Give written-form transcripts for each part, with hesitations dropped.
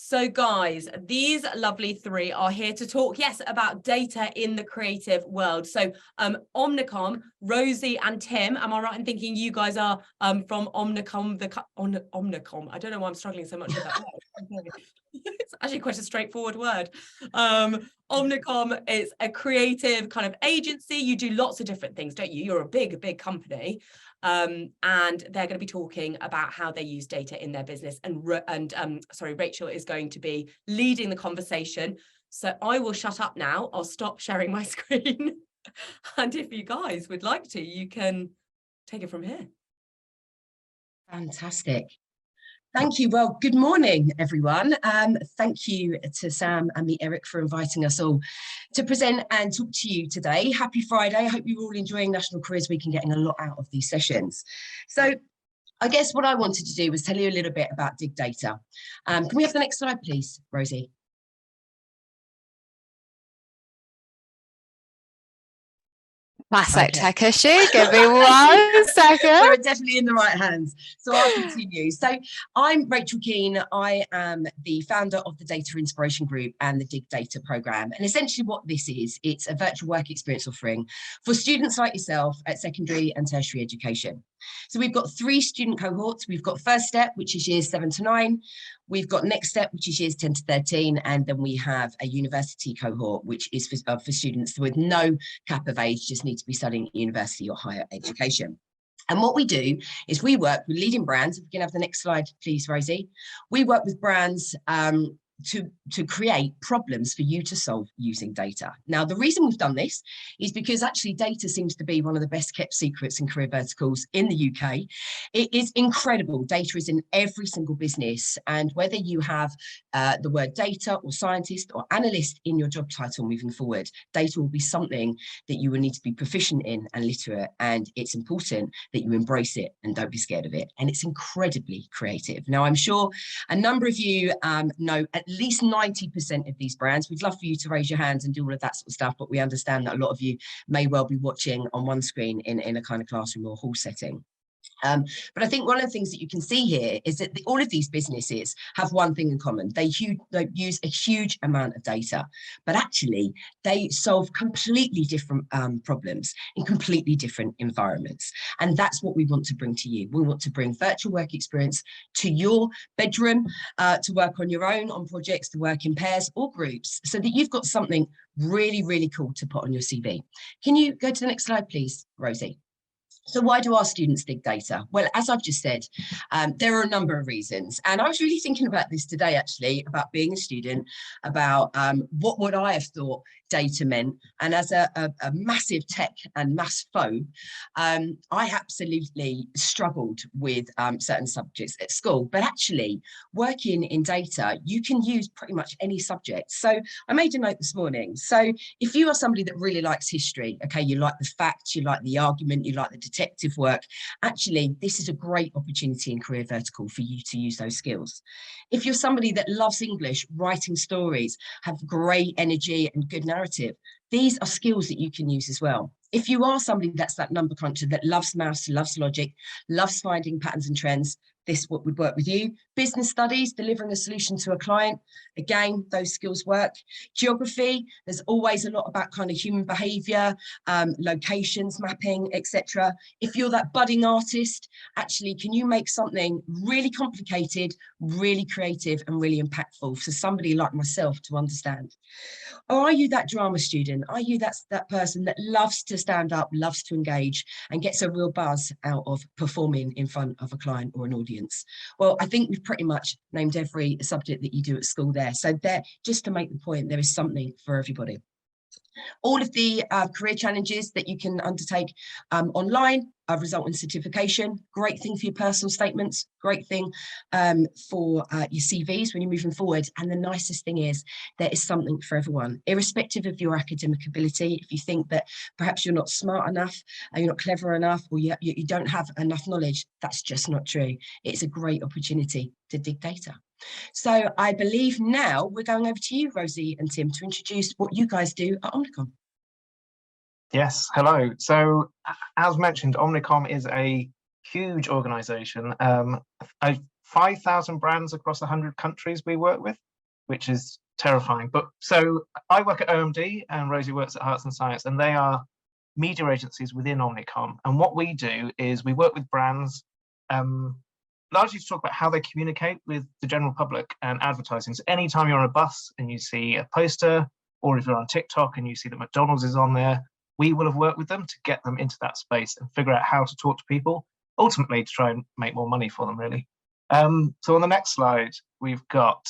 So guys, these lovely three are here to talk, yes, about data in the creative world. So Omnicom, Rosie and Tim, am I right in thinking you guys are from Omnicom, Omnicom? I don't know why I'm struggling so much with that word. It's actually quite a straightforward word. Omnicom is a creative kind of agency. You do lots of different things, don't you? You're a big company. And they're going to be talking about how they use data in their business. And sorry, Rachel is going to be leading the conversation. So I will shut up now. I'll stop sharing my screen. And if you guys would like to, you can take it from here. Fantastic. Thank you. Well, good morning, everyone. Thank you to Sam and me, Eric, for inviting us all to present and talk to you today. Happy Friday. I hope you're all enjoying National Careers Week and getting a lot out of these sessions. So I guess what I wanted to do was tell you a little bit about Dig Data. Can we have the next slide, please, Rosie? Classic tech issue. Give me 1 second. We're definitely in the right hands. So I'll continue. So I'm Rachel Keane. I am the founder of the Data Inspiration Group and the Dig Data program. And essentially what this is, it's a virtual work experience offering for students like yourself at secondary and tertiary education. So we've got 3 student cohorts. We've got First Step, which is years 7 to 9. We've got Next Step, which is years 10 to 13. And then we have a university cohort, which is for students with no cap of age, just need to be studying at university or higher education. And what we do is we work with leading brands. If we can have the next slide, please, Rosie. We work with brands to create problems for you to solve using data. Now, the reason we've done this is because actually data seems to be one of the best kept secrets in career verticals in the UK. It is incredible. Data is in every single business. And whether you have the word data or scientist or analyst in your job title moving forward, data will be something that you will need to be proficient in and literate. And it's important that you embrace it and don't be scared of it. And it's incredibly creative. Now, I'm sure a number of you know at least 90% of these brands. We'd love for you to raise your hands and do all of that sort of stuff, but we understand that a lot of you may well be watching on one screen in a kind of classroom or hall setting. But I think one of the things that you can see here is that all of these businesses have one thing in common. They use a huge amount of data, but actually they solve completely different problems in completely different environments. And that's what we want to bring to you. We want to bring virtual work experience to your bedroom, to work on your own, on projects, to work in pairs or groups, so that you've got something really, really cool to put on your CV. Can you go to the next slide, please, Rosie? So why do our students dig data? Well, as I've just said, there are a number of reasons. And I was really thinking about this today, actually, about being a student, about what would I have thought data meant. And as a massive tech and maths phobe, I absolutely struggled with certain subjects at school. But actually, working in data, you can use pretty much any subject. So I made a note this morning. So if you are somebody that really likes history, okay, you like the facts, you like the argument, you like the detective work, actually, this is a great opportunity in Career Vertical for you to use those skills. If you're somebody that loves English, writing stories, have great energy and good narrative, these are skills that you can use as well. If you are somebody that's that number cruncher that loves maths, loves logic, loves finding patterns and trends, this would work with you. Business studies, delivering a solution to a client, again, those skills work. Geography, there's always a lot about kind of human behavior, locations, mapping, etc. If you're that budding artist, actually, can you make something really complicated, really creative, and really impactful for somebody like myself to understand? Or are you that drama student? Are you that person that loves to stand up, loves to engage, and gets a real buzz out of performing in front of a client or an audience? Well, I think we've pretty much named every subject that you do at school there. So there, just to make the point, there is something for everybody. All of the career challenges that you can undertake online result in certification. Great thing for your personal statements, great thing for your CVs when you're moving forward. And the nicest thing is there is something for everyone, irrespective of your academic ability. If you think that perhaps you're not smart enough, you're not clever enough, or you don't have enough knowledge, that's just not true. It's a great opportunity to dig data. So I believe now we're going over to you, Rosie and Tim, to introduce what you guys do at Omnicom. Yes, hello. So as mentioned, Omnicom is a huge organization. 5,000 brands across 100 countries we work with. which is terrifying. But so I work at OMD and Rosie works at Hearts and Science, and they are media agencies within Omnicom. And what we do is we work with brands largely to talk about how they communicate with the general public and advertising. So anytime you're on a bus and you see a poster, or if you're on TikTok and you see that McDonald's is on there, we will have worked with them to get them into that space and figure out how to talk to people, ultimately to try and make more money for them, really. So on the next slide, we've got,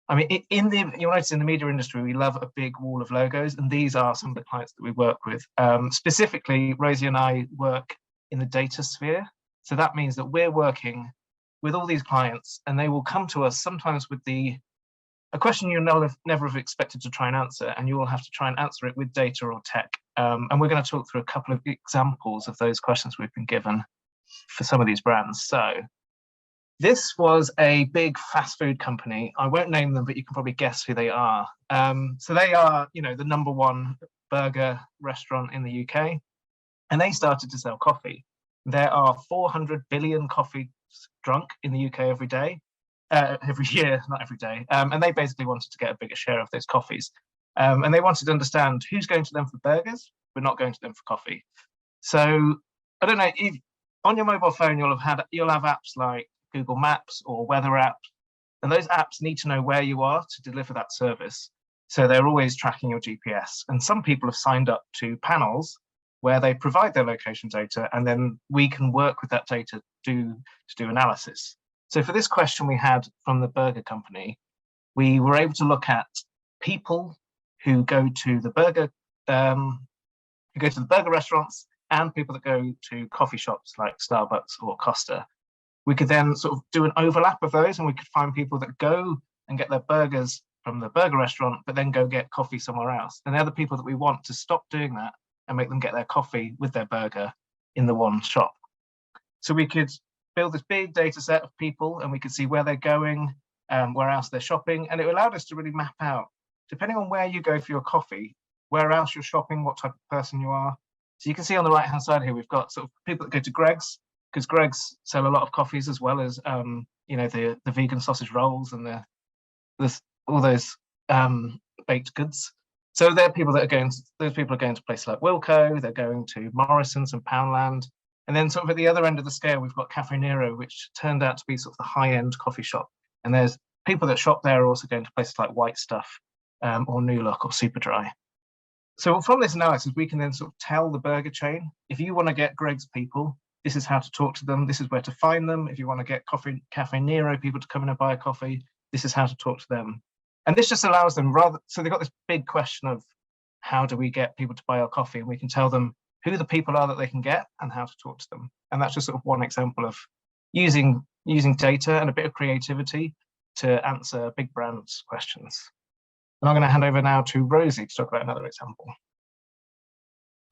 I mean, you'll notice in the media industry, we love a big wall of logos, and these are some of the clients that we work with. Specifically, Rosie and I work in the data sphere. So that means that we're working with all these clients, and they will come to us sometimes with a question you never have expected to try and answer, and you will have to try and answer it with data or tech. And we're going to talk through a couple of examples of those questions we've been given for some of these brands. So this was a big fast food company. I won't name them, but you can probably guess who they are. So they are, the #1 burger restaurant in the UK, and they started to sell coffee. There are 400 billion coffees drunk in the UK every year, not every day. And they basically wanted to get a bigger share of those coffees. And they wanted to understand who's going to them for burgers, but not going to them for coffee. So I don't know, on your mobile phone, you'll have apps like Google Maps or weather apps, and those apps need to know where you are to deliver that service. So they're always tracking your GPS. And some people have signed up to panels where they provide their location data, and then we can work with that data to do analysis. So for this question we had from the burger company, we were able to look at people who go to the burger restaurants and people that go to coffee shops like Starbucks or Costa. We could then sort of do an overlap of those, and we could find people that go and get their burgers from the burger restaurant, but then go get coffee somewhere else. And they're the people that we want to stop doing that and make them get their coffee with their burger in the one shop. So we could build this big data set of people, and we could see where they're going, where else they're shopping. And it allowed us to really map out, depending on where you go for your coffee, where else you're shopping, what type of person you are. So you can see on the right-hand side here, we've got sort of people that go to Greggs, because Greggs sell a lot of coffees, as well as the vegan sausage rolls and all those baked goods. So they're people that are going. Those people are going to places like Wilko. They're going to Morrison's and Poundland. And then sort of at the other end of the scale, we've got Cafe Nero, which turned out to be sort of the high-end coffee shop. And there's people that shop there are also going to places like White Stuff or New Look or Superdry. So from this analysis, we can then sort of tell the burger chain, if you want to get Greggs people, this is how to talk to them. This is where to find them. If you want to get Cafe Nero people to come in and buy a coffee, this is how to talk to them. And this just allows them so they've got this big question of how do we get people to buy our coffee? And we can tell them who the people are that they can get and how to talk to them. And that's just sort of one example of using data and a bit of creativity to answer big brands' questions. And I'm going to hand over now to Rosie to talk about another example.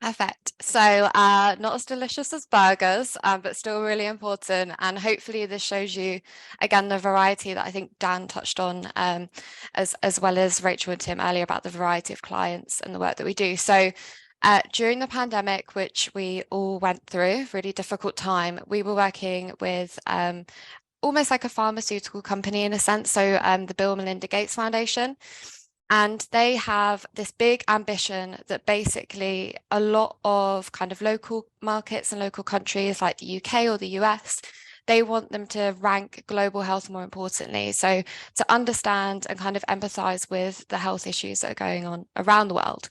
Perfect. So not as delicious as burgers, but still really important. And hopefully this shows you, again, the variety that I think Dan touched on, as well as Rachel and Tim earlier, about the variety of clients and the work that we do. So during the pandemic, which we all went through, really difficult time, we were working with almost like a pharmaceutical company in a sense. So the Bill and Melinda Gates Foundation. And they have this big ambition that basically a lot of kind of local markets and local countries like the UK or the US, they want them to rank global health more importantly. So to understand and kind of empathize with the health issues that are going on around the world.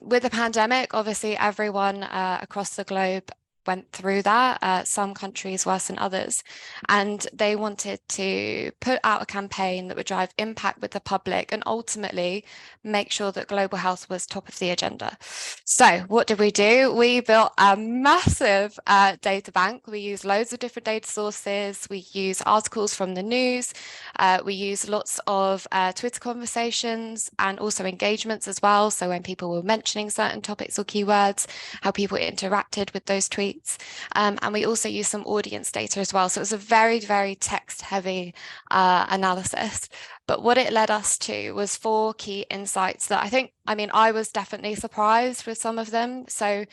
With the pandemic, obviously everyone across the globe went through that, some countries worse than others, and they wanted to put out a campaign that would drive impact with the public and ultimately make sure that global health was top of the agenda. So what did we do? We built a massive data bank. We use loads of different data sources. We use articles from the news. We use lots of Twitter conversations and also engagements as well. So when people were mentioning certain topics or keywords, how people interacted with those tweets. And we also use some audience data as well. So it was a very, very text heavy analysis. But what it led us to was 4 key insights that I was definitely surprised with some of them. So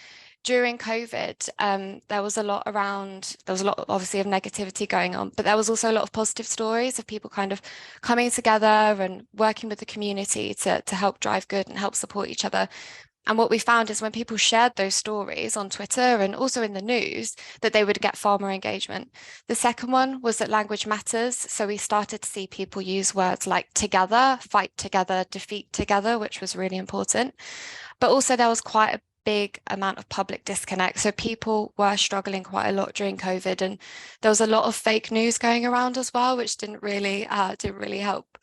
during COVID, there was a lot obviously of negativity going on, but there was also a lot of positive stories of people kind of coming together and working with the community to help drive good and help support each other. And what we found is when people shared those stories on Twitter and also in the news, that they would get far more engagement. The second one was that language matters. So we started to see people use words like together, fight together, defeat together, which was really important. But also there was quite a big amount of public disconnect. So people were struggling quite a lot during COVID, and there was a lot of fake news going around as well, which didn't really help.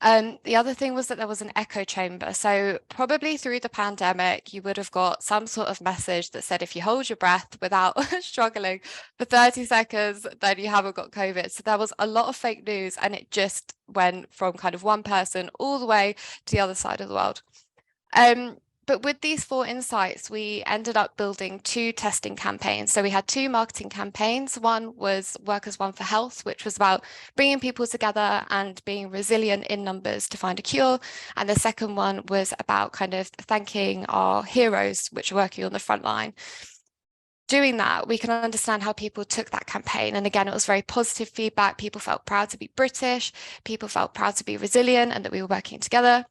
The other thing was that there was an echo chamber. So probably through the pandemic, you would have got some sort of message that said, if you hold your breath without struggling for 30 seconds, then you haven't got COVID. So there was a lot of fake news, and it just went from kind of one person all the way to the other side of the world. But with these 4 insights, we ended up building 2 testing campaigns. So we had 2 marketing campaigns. One was Workers One for Health, which was about bringing people together and being resilient in numbers to find a cure. And the second one was about kind of thanking our heroes, which are working on the front line. Doing that, we can understand how people took that campaign. And again, it was very positive feedback. People felt proud to be British. People felt proud to be resilient and that we were working together.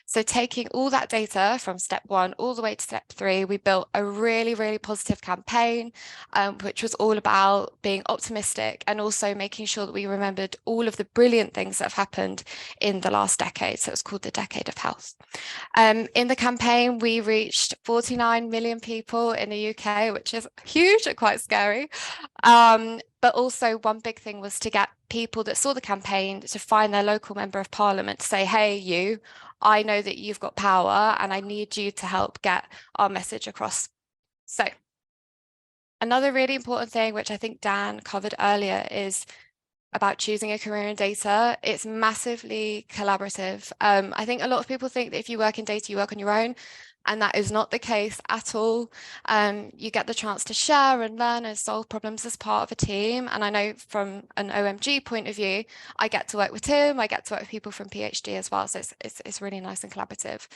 So taking all that data from step 1 all the way to step 3, we built a really, really positive campaign, which was all about being optimistic and also making sure that we remembered all of the brilliant things that have happened in the last decade. So it was called the Decade of Health. In the campaign, we reached 49 million people in the UK, which is huge and quite scary. But also one big thing was to get people that saw the campaign to find their local member of parliament to say, hey, you, I know that you've got power and I need you to help get our message across. So another really important thing, which I think Dan covered earlier, is about choosing a career in data. It's massively collaborative. I think a lot of people think that if you work in data, you work on your own. And that is not the case at all. You get the chance to share and learn and solve problems as part of a team. And I know from an OMG point of view, I get to work with Tim, I get to work with people from PhD as well. So it's really nice and collaborative.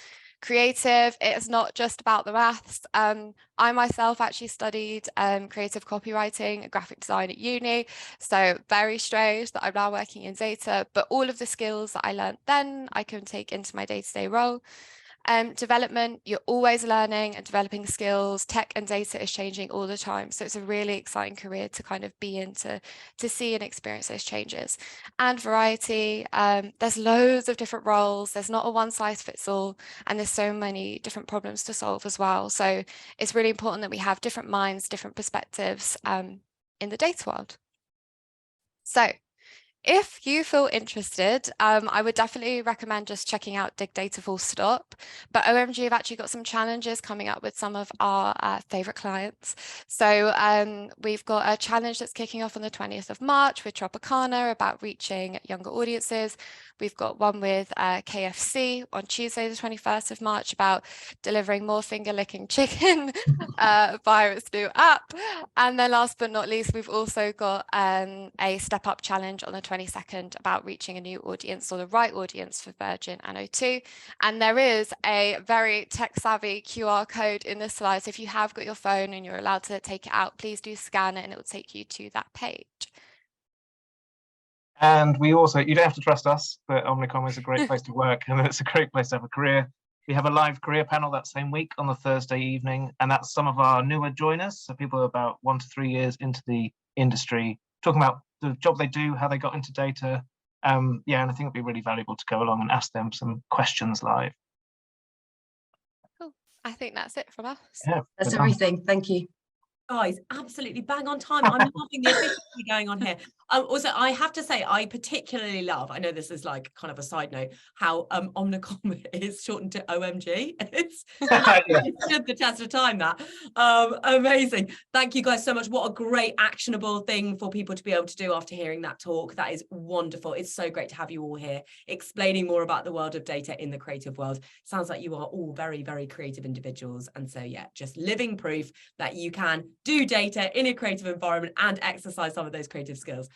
Creative, it's not just about the maths. I myself actually studied creative copywriting and graphic design at uni. So very strange that I'm now working in data, but all of the skills that I learned then, I can take into my day-to-day role. Development, you're always learning and developing skills. Tech and data is changing all the time. So it's a really exciting career to kind of be in to see and experience those changes. And variety, there's loads of different roles. There's not a one size fits all. And there's so many different problems to solve as well. So it's really important that we have different minds, different perspectives in the data world. So if you feel interested, I would definitely recommend just checking out Dig Data full stop. But OMG have actually got some challenges coming up with some of our favorite clients. So we've got a challenge that's kicking off on the 20th of March with Tropicana about reaching younger audiences. We've got one with KFC on Tuesday, the 21st of March about delivering more finger-licking chicken via its new app. And then last but not least, we've also got a Step Up challenge on the 22nd about reaching a new audience or the right audience for Virgin and O2. And there is a very tech-savvy QR code in this slide. So if you have got your phone and you're allowed to take it out, please do scan it and it will take you to that page. And we also, you don't have to trust us, but Omnicom is a great place to work and it's a great place to have a career. We have a live career panel that same week on the Thursday evening, and that's some of our newer joiners, so people about 1 to 3 years into the industry, talking about the job they do, how they got into data. Yeah, and I think it'd be really valuable to go along and ask them some questions live. Cool. I think that's it from us. Yeah, that's everything. Thank you. Guys, absolutely bang on time. I'm loving the efficiency going on here. Also, I have to say, I particularly love, I know this is like kind of a side note, how Omnicom is shortened to OMG. It's stood the test of time, that. Amazing. Thank you guys so much. What a great actionable thing for people to be able to do after hearing that talk. That is wonderful. It's so great to have you all here explaining more about the world of data in the creative world. Sounds like you are all very, very creative individuals. And so, yeah, just living proof that you can do data in a creative environment and exercise some of those creative skills.